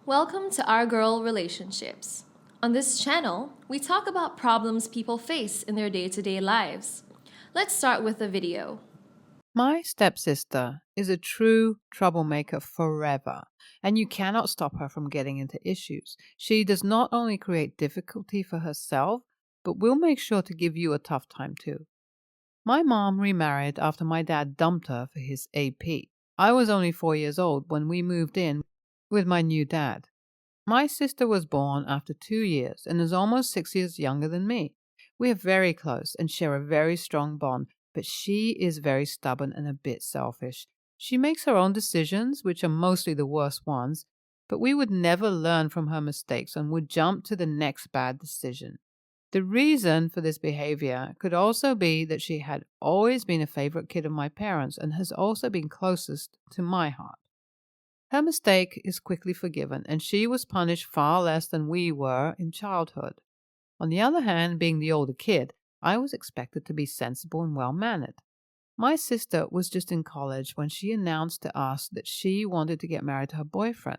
Welcome to Our Girl Relationships. On this channel, we talk about problems people face in their day-to-day lives. Let's start with a video. My stepsister is a true troublemaker forever, and you cannot stop her from getting into issues. She does not only create difficulty for herself, but will make sure to give you a tough time too. My mom remarried after my dad dumped her for his AP. I was only 4 years old when we moved in with my new dad. My sister was born after 2 years and is almost 6 years younger than me. We are very close and share a very strong bond, but she is very stubborn and a bit selfish. She makes her own decisions, which are mostly the worst ones, but we would never learn from her mistakes and would jump to the next bad decision. The reason for this behavior could also be that she had always been a favorite kid of my parents and has also been closest to my heart. Her mistake is quickly forgiven, and she was punished far less than we were in childhood. On the other hand, being the older kid, I was expected to be sensible and well-mannered. My sister was just in college when she announced to us that she wanted to get married to her boyfriend.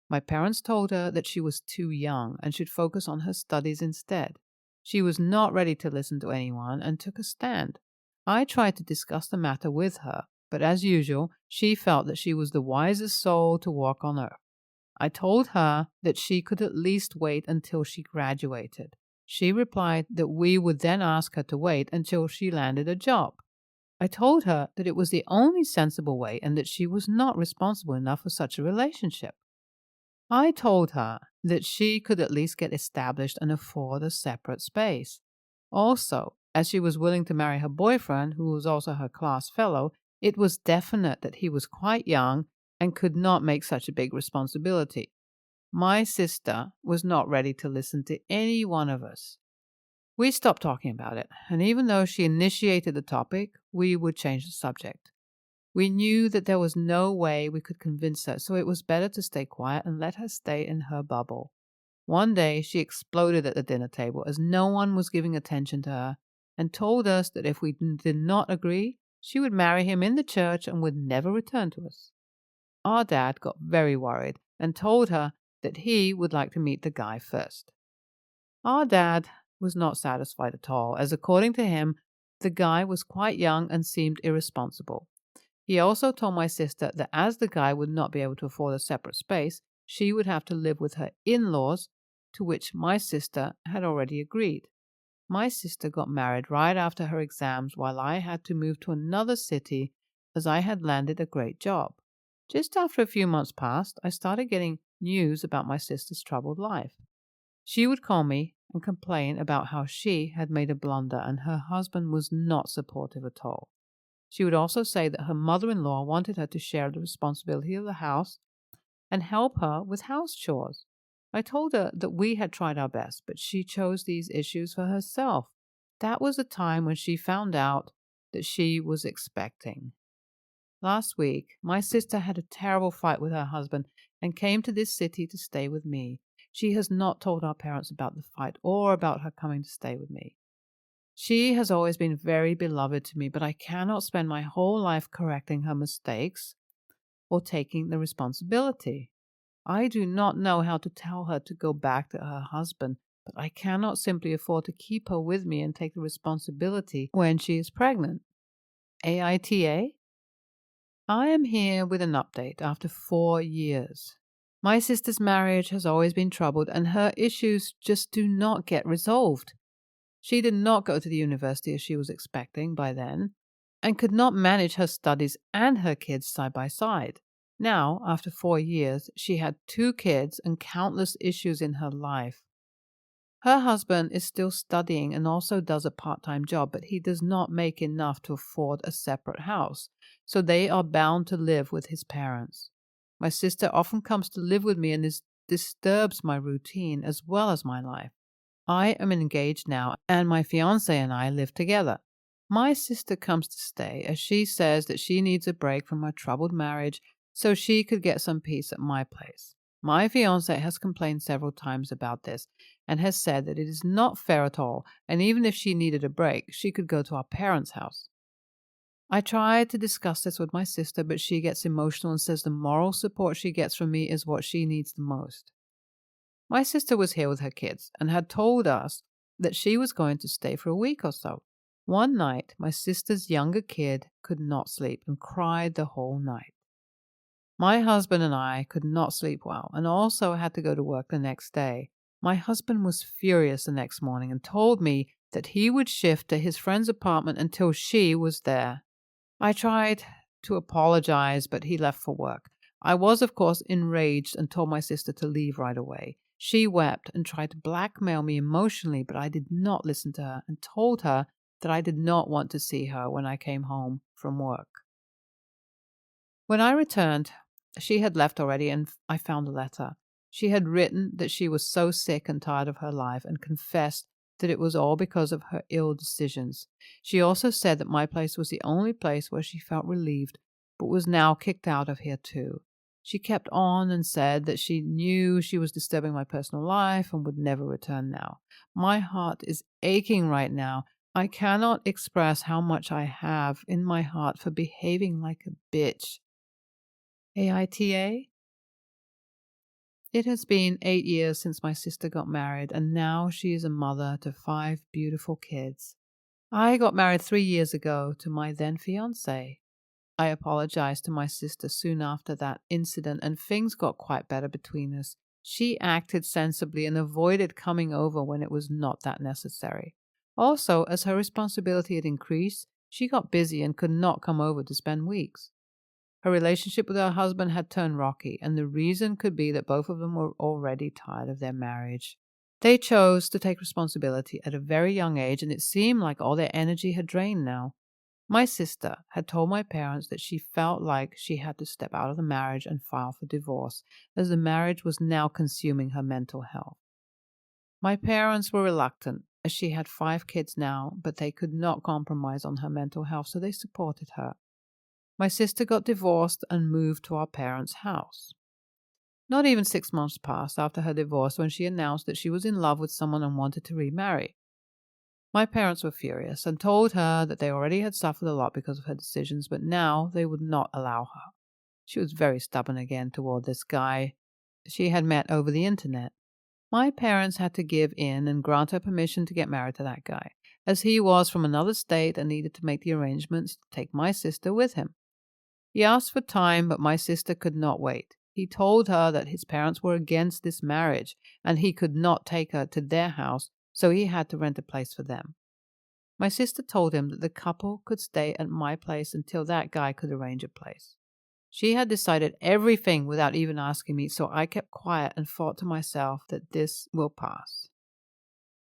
My parents told her that she was too young and should focus on her studies instead. She was not ready to listen to anyone and took a stand. I tried to discuss the matter with her, but as usual, she felt that she was the wisest soul to walk on earth. I told her that she could at least wait until she graduated. She replied that we would then ask her to wait until she landed a job. I told her that it was the only sensible way and that she was not responsible enough for such a relationship. I told her that she could at least get established and afford a separate space. Also, as she was willing to marry her boyfriend, who was also her class fellow, it was definite that he was quite young and could not make such a big responsibility. My sister was not ready to listen to any one of us. We stopped talking about it, and even though she initiated the topic, we would change the subject. We knew that there was no way we could convince her, so it was better to stay quiet and let her stay in her bubble. One day she exploded at the dinner table as no one was giving attention to her and told us that if we did not agree, she would marry him in the church and would never return to us. Our dad got very worried and told her that he would like to meet the guy first. Our dad was not satisfied at all, as according to him, the guy was quite young and seemed irresponsible. He also told my sister that as the guy would not be able to afford a separate space, she would have to live with her in-laws, to which my sister had already agreed. My sister got married right after her exams while I had to move to another city as I had landed a great job. Just after a few months passed, I started getting news about my sister's troubled life. She would call me and complain about how she had made a blunder and her husband was not supportive at all. She would also say that her mother-in-law wanted her to share the responsibility of the house and help her with house chores. I told her that we had tried our best, but she chose these issues for herself. That was the time when she found out that she was expecting. Last week, my sister had a terrible fight with her husband and came to this city to stay with me. She has not told our parents about the fight or about her coming to stay with me. She has always been very beloved to me, but I cannot spend my whole life correcting her mistakes or taking the responsibility. I do not know how to tell her to go back to her husband, but I cannot simply afford to keep her with me and take the responsibility when she is pregnant. AITA? I am here with an update after 4 years. My sister's marriage has always been troubled and her issues just do not get resolved. She did not go to the university as she was expecting by then and could not manage her studies and her kids side by side. Now, after 4 years, she had 2 kids and countless issues in her life. Her husband is still studying and also does a part-time job, but he does not make enough to afford a separate house, so they are bound to live with his parents. My sister often comes to live with me and this disturbs my routine as well as my life. I am engaged now, and my fiancé and I live together. My sister comes to stay as she says that she needs a break from her troubled marriage so she could get some peace at my place. My fiancé has complained several times about this and has said that it is not fair at all, and even if she needed a break, she could go to our parents' house. I tried to discuss this with my sister, but she gets emotional and says the moral support she gets from me is what she needs the most. My sister was here with her kids and had told us that she was going to stay for a week or so. One night, my sister's younger kid could not sleep and cried the whole night. My husband and I could not sleep well and also had to go to work the next day. My husband was furious the next morning and told me that he would shift to his friend's apartment until she was there. I tried to apologize, but he left for work. I was, of course, enraged and told my sister to leave right away. She wept and tried to blackmail me emotionally, but I did not listen to her and told her that I did not want to see her when I came home from work. When I returned, she had left already and I found a letter. She had written that she was so sick and tired of her life and confessed that it was all because of her ill decisions. She also said that my place was the only place where she felt relieved, but was now kicked out of here too. She kept on and said that she knew she was disturbing my personal life and would never return now. My heart is aching right now. I cannot express how much I have in my heart for behaving like a bitch. AITA? It has been 8 years since my sister got married, and now she is a mother to 5 beautiful kids. I got married 3 years ago to my then fiancé. I apologized to my sister soon after that incident, and things got quite better between us. She acted sensibly and avoided coming over when it was not that necessary. Also, as her responsibility had increased, she got busy and could not come over to spend weeks. Her relationship with her husband had turned rocky, and the reason could be that both of them were already tired of their marriage. They chose to take responsibility at a very young age, and it seemed like all their energy had drained now. My sister had told my parents that she felt like she had to step out of the marriage and file for divorce, as the marriage was now consuming her mental health. My parents were reluctant, as she had 5 kids now, but they could not compromise on her mental health, so they supported her. My sister got divorced and moved to our parents' house. Not even 6 months passed after her divorce when she announced that she was in love with someone and wanted to remarry. My parents were furious and told her that they already had suffered a lot because of her decisions, but now they would not allow her. She was very stubborn again toward this guy she had met over the internet. My parents had to give in and grant her permission to get married to that guy, as he was from another state and needed to make the arrangements to take my sister with him. He asked for time, but my sister could not wait. He told her that his parents were against this marriage, and he could not take her to their house, so he had to rent a place for them. My sister told him that the couple could stay at my place until that guy could arrange a place. She had decided everything without even asking me, so I kept quiet and thought to myself that this will pass.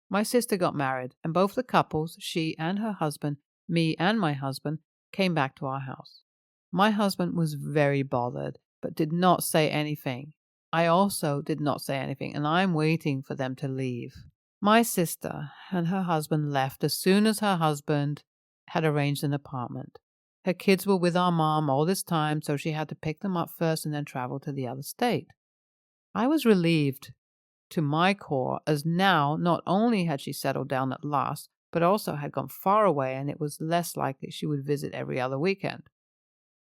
My sister got married, and both the couples, she and her husband, me and my husband, came back to our house. My husband was very bothered, but did not say anything. I also did not say anything, and I'm waiting for them to leave. My sister and her husband left as soon as her husband had arranged an apartment. Her kids were with our mom all this time, so she had to pick them up first and then travel to the other state. I was relieved to my core, as now not only had she settled down at last, but also had gone far away, and it was less likely she would visit every other weekend.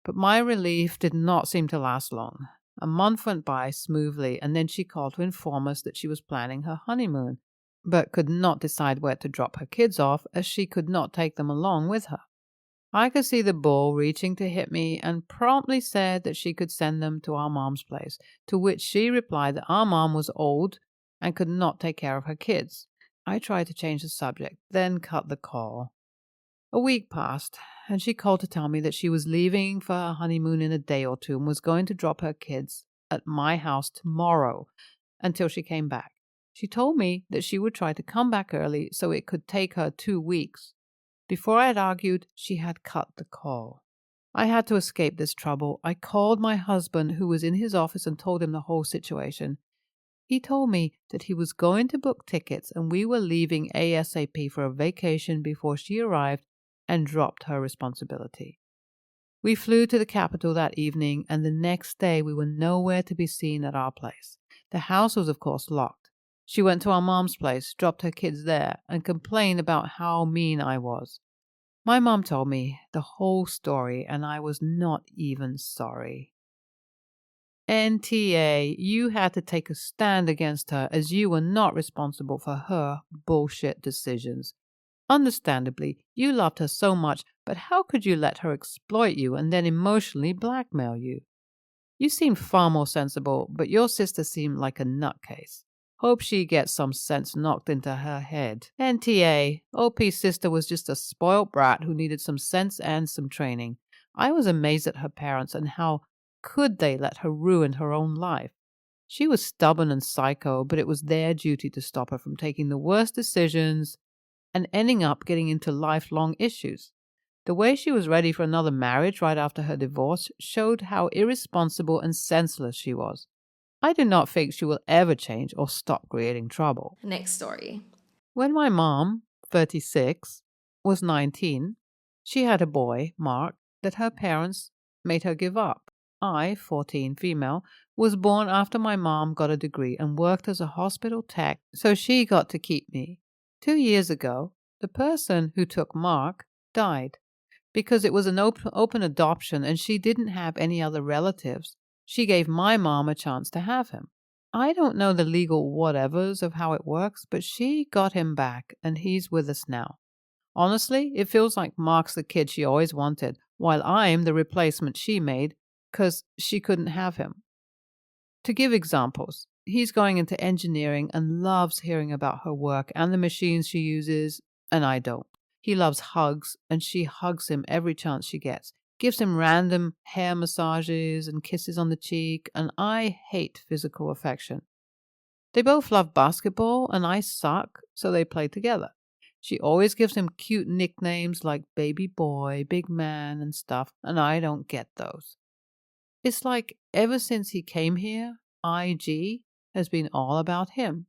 But my relief did not seem to last long. A month went by smoothly, and then she called to inform us that she was planning her honeymoon, but could not decide where to drop her kids off, as she could not take them along with her. I could see the bull reaching to hit me and promptly said that she could send them to our mom's place, to which she replied that our mom was old and could not take care of her kids. I tried to change the subject, then cut the call. A week passed, and she called to tell me that she was leaving for her honeymoon in a day or two and was going to drop her kids at my house tomorrow until she came back. She told me that she would try to come back early so it could take her 2 weeks. Before I had argued, she had cut the call. I had to escape this trouble. I called my husband, who was in his office, and told him the whole situation. He told me that he was going to book tickets and we were leaving ASAP for a vacation before she arrived and dropped her responsibility. We flew to the capital that evening, and the next day we were nowhere to be seen at our place. The house was, of course, locked. She went to our mom's place, dropped her kids there, and complained about how mean I was. My mom told me the whole story, and I was not even sorry. NTA, you had to take a stand against her as you were not responsible for her bullshit decisions. Understandably, you loved her so much, but how could you let her exploit you and then emotionally blackmail you? You seemed far more sensible, but your sister seemed like a nutcase. Hope she gets some sense knocked into her head. NTA, OP's sister was just a spoilt brat who needed some sense and some training. I was amazed at her parents and how could they let her ruin her own life. She was stubborn and psycho, but it was their duty to stop her from taking the worst decisions and ending up getting into lifelong issues. The way she was ready for another marriage right after her divorce showed how irresponsible and senseless she was. I do not think she will ever change or stop creating trouble. Next story. When my mom, 36, was 19, she had a boy, Mark, that her parents made her give up. I, 14, female, was born after my mom got a degree and worked as a hospital tech, so she got to keep me. 2 years ago, the person who took Mark died. Because it was an open adoption and she didn't have any other relatives, she gave my mom a chance to have him. I don't know the legal whatevers of how it works, but she got him back and he's with us now. Honestly, it feels like Mark's the kid she always wanted, while I'm the replacement she made because she couldn't have him. To give examples, he's going into engineering and loves hearing about her work and the machines she uses, and I don't. He loves hugs, and she hugs him every chance she gets, gives him random hair massages and kisses on the cheek, and I hate physical affection. They both love basketball, and I suck, so they play together. She always gives him cute nicknames like baby boy, big man, and stuff, and I don't get those. It's like ever since he came here, IG has been all about him.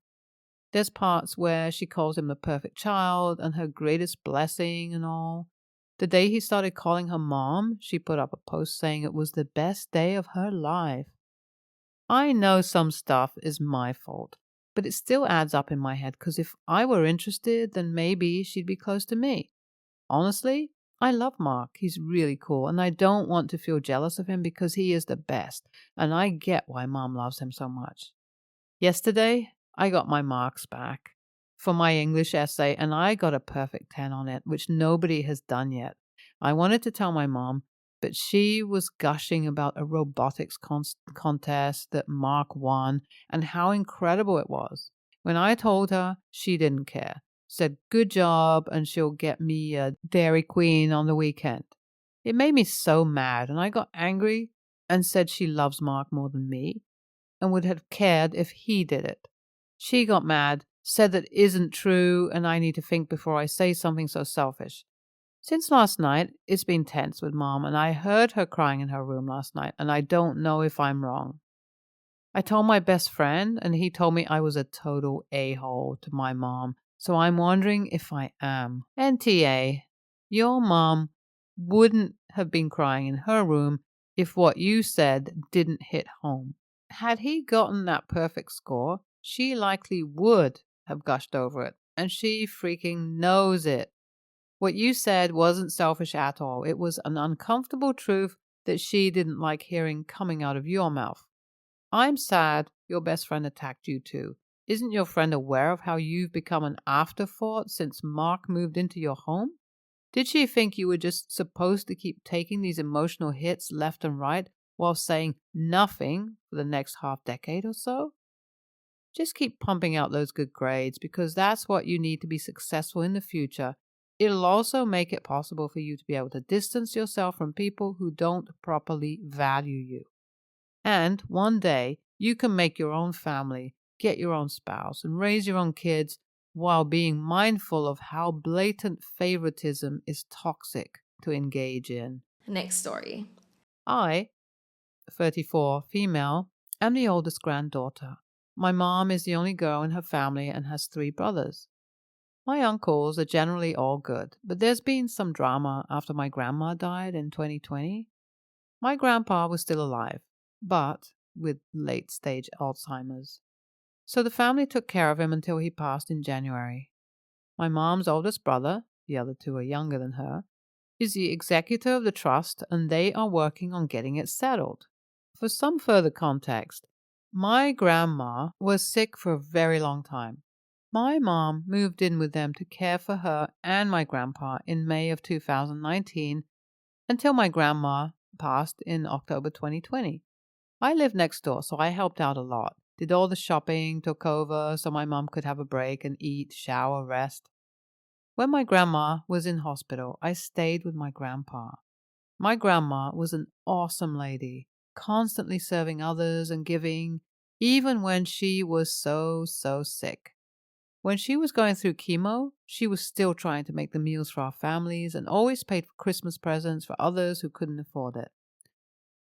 There's parts where she calls him the perfect child and her greatest blessing and all. The day he started calling her mom, she put up a post saying it was the best day of her life. I know some stuff is my fault, but it still adds up in my head because if I were interested, then maybe she'd be close to me. Honestly, I love Mark. He's really cool, and I don't want to feel jealous of him because he is the best, and I get why Mom loves him so much. Yesterday, I got my marks back for my English essay, and I got a perfect 10 on it, which nobody has done yet. I wanted to tell my mom, but she was gushing about a robotics contest that Mark won and how incredible it was. When I told her, she didn't care. Said good job, and she'll get me a Dairy Queen on the weekend. It made me so mad, and I got angry and said she loves Mark more than me and would have cared if he did it. She got mad, said that isn't true, and I need to think before I say something so selfish. Since last night, it's been tense with Mom, and I heard her crying in her room last night, and I don't know if I'm wrong. I told my best friend, and he told me I was a total a-hole to my mom, so I'm wondering if I am. NTA, your mom wouldn't have been crying in her room if what you said didn't hit home. Had he gotten that perfect score, she likely would have gushed over it, and she freaking knows it. What you said wasn't selfish at all. It was an uncomfortable truth that she didn't like hearing coming out of your mouth. I'm sad your best friend attacked you too. Isn't your friend aware of how you've become an afterthought since Mark moved into your home? Did she think you were just supposed to keep taking these emotional hits left and right while saying nothing for the next half decade or so? Just keep pumping out those good grades because that's what you need to be successful in the future. It'll also make it possible for you to be able to distance yourself from people who don't properly value you. And one day, you can make your own family, get your own spouse, and raise your own kids while being mindful of how blatant favoritism is toxic to engage in. Next story. I, 34, female, am the oldest granddaughter. My mom is the only girl in her family and has 3 brothers. My uncles are generally all good, but there's been some drama after my grandma died in 2020. My grandpa was still alive, but with late-stage Alzheimer's. So the family took care of him until he passed in January. My mom's oldest brother, the other 2 are younger than her, is the executor of the trust and they are working on getting it settled. For some further context, my grandma was sick for a very long time. My mom moved in with them to care for her and my grandpa in May of 2019 until my grandma passed in October 2020. I lived next door, so I helped out a lot. Did all the shopping, took over so my mom could have a break and eat, shower, rest. When my grandma was in hospital, I stayed with my grandpa. My grandma was an awesome lady, constantly serving others and giving, even when she was so sick. When she was going through chemo, she was still trying to make the meals for our families and always paid for Christmas presents for others who couldn't afford it.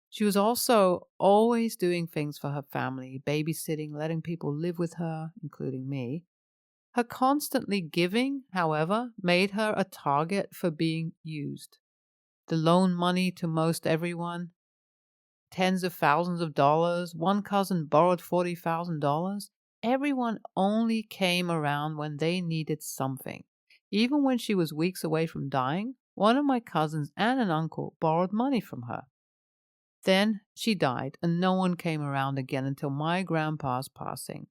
She was also always doing things for her family, babysitting, letting people live with her, including me. Her constantly giving, however, made her a target for being used. The loan money to most everyone, tens of thousands of dollars, one cousin borrowed $40,000. Everyone only came around when they needed something. Even when she was weeks away from dying, one of my cousins and an uncle borrowed money from her. Then she died, and no one came around again until my grandpa's passing.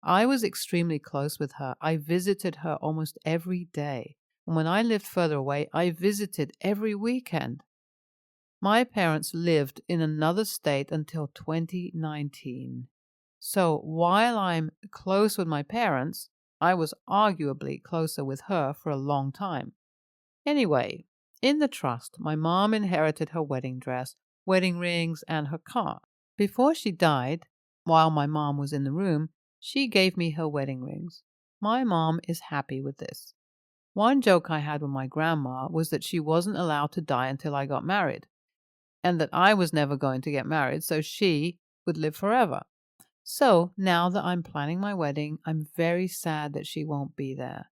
I was extremely close with her. I visited her almost every day. And when I lived further away, I visited every weekend. My parents lived in another state until 2019. So while I'm close with my parents, I was arguably closer with her for a long time. Anyway, in the trust, my mom inherited her wedding dress, wedding rings, and her car. Before she died, while my mom was in the room, she gave me her wedding rings. My mom is happy with this. One joke I had with my grandma was that she wasn't allowed to die until I got married, and that I was never going to get married, so she would live forever. So now that I'm planning my wedding, I'm very sad that she won't be there.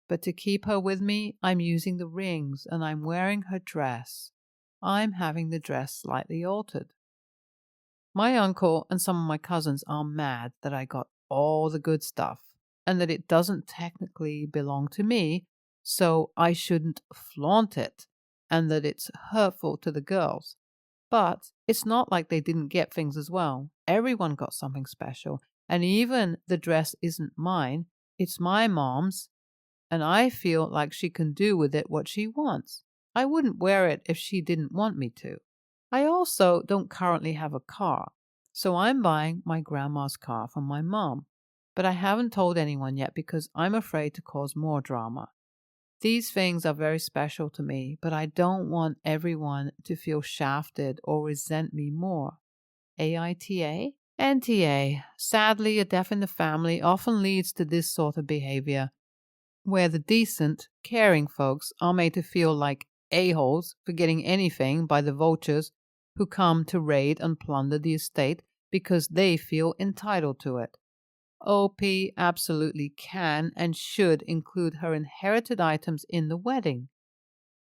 But to keep her with me, I'm using the rings and I'm wearing her dress. I'm having the dress slightly altered. My uncle and some of my cousins are mad that I got all the good stuff and that it doesn't technically belong to me, so I shouldn't flaunt it and that it's hurtful to the girls. But it's not like they didn't get things as well. Everyone got something special, and even the dress isn't mine, it's my mom's, and I feel like she can do with it what she wants. I wouldn't wear it if she didn't want me to. I also don't currently have a car, so I'm buying my grandma's car from my mom. But I haven't told anyone yet because I'm afraid to cause more drama. These things are very special to me, but I don't want everyone to feel shafted or resent me more. AITA? NTA. Sadly, a death in the family often leads to this sort of behavior, where the decent, caring folks are made to feel like a-holes for getting anything by the vultures who come to raid and plunder the estate because they feel entitled to it. OP absolutely can and should include her inherited items in the wedding.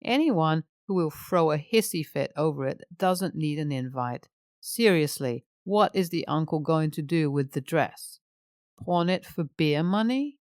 Anyone who will throw a hissy fit over it doesn't need an invite. Seriously, what is the uncle going to do with the dress? Pawn it for beer money?